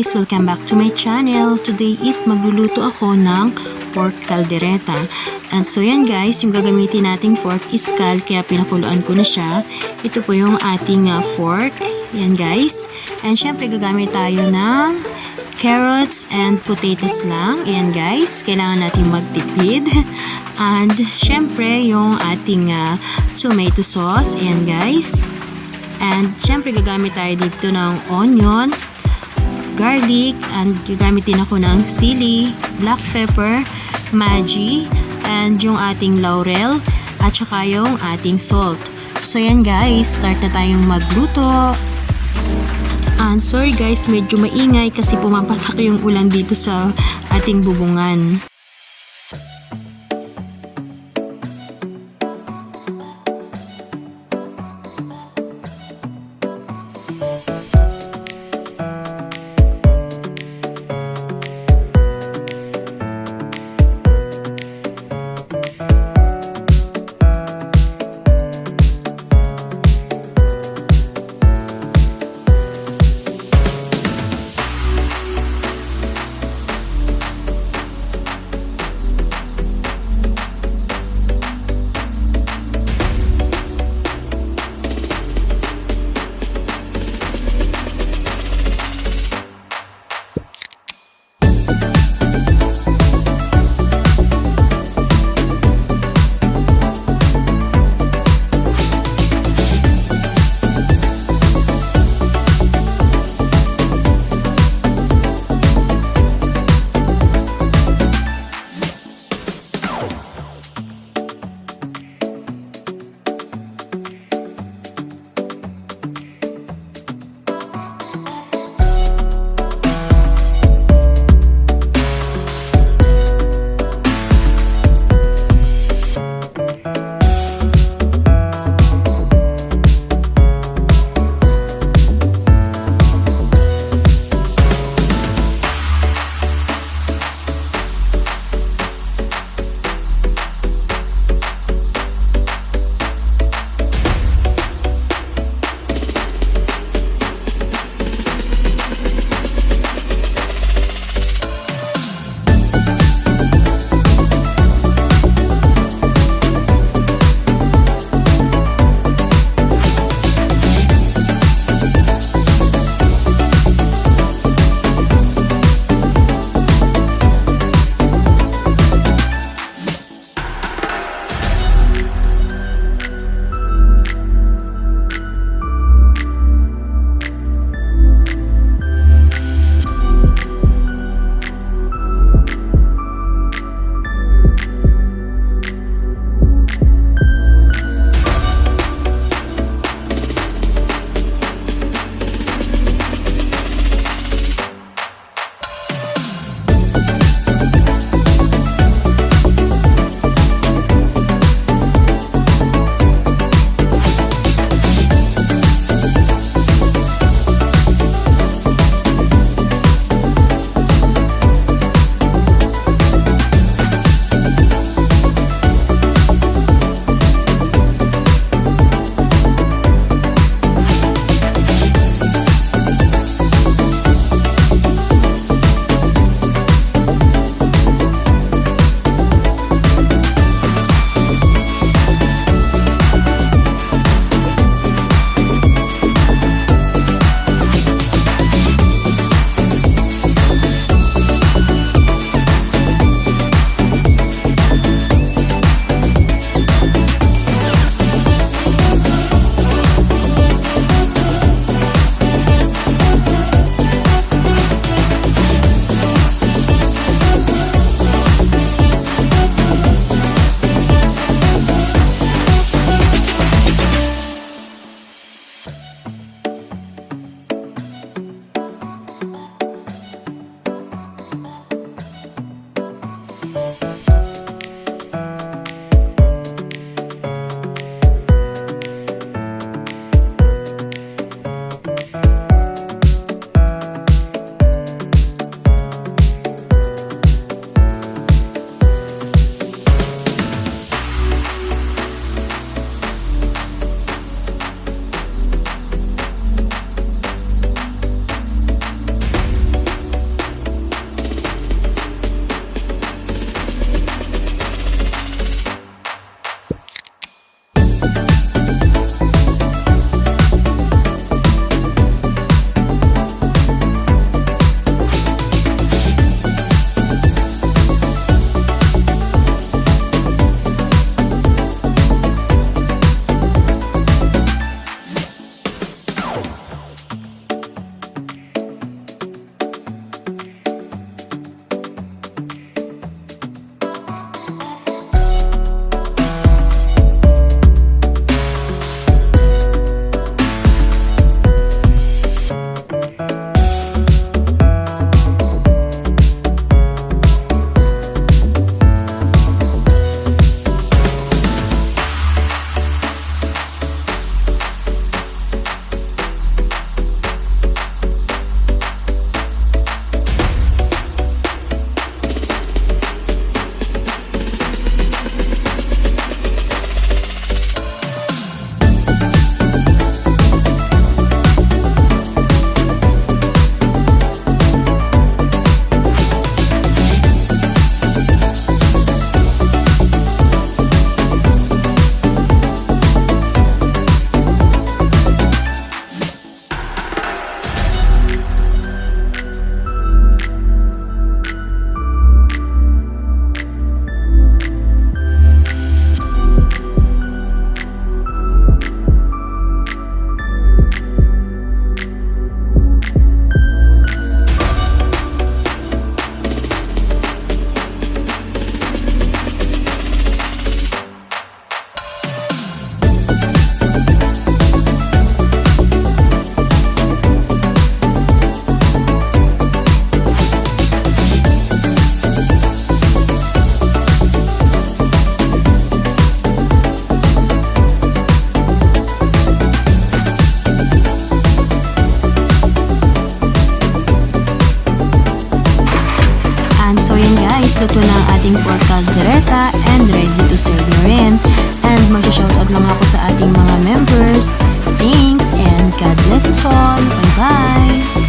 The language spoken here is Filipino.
guys! Welcome back to my channel. Today is magluluto ako ng pork caldereta. And so yan guys, yung gagamitin nating fork is kal, kaya pinakuluan ko na siya. Ito po yung ating fork. Yan guys. And syempre gagamit tayo ng carrots and potatoes lang. Ayan guys, kailangan natin magtipid. And syempre yung ating tomato sauce. Ayan guys. And syempre gagamit tayo dito ng onion, garlic, and gagamit din ako ng sili, black pepper, Maggi, and yung ating laurel, at saka yung ating salt. So yan guys, start na tayong magluto. And sorry guys, medyo maingay kasi pumapatak yung ulan dito sa ating bubungan. ang ating pork caldereta and ready to serve na rin. And mag-shoutout lang ako sa ating mga members. Thanks and God bless us all. Bye-bye!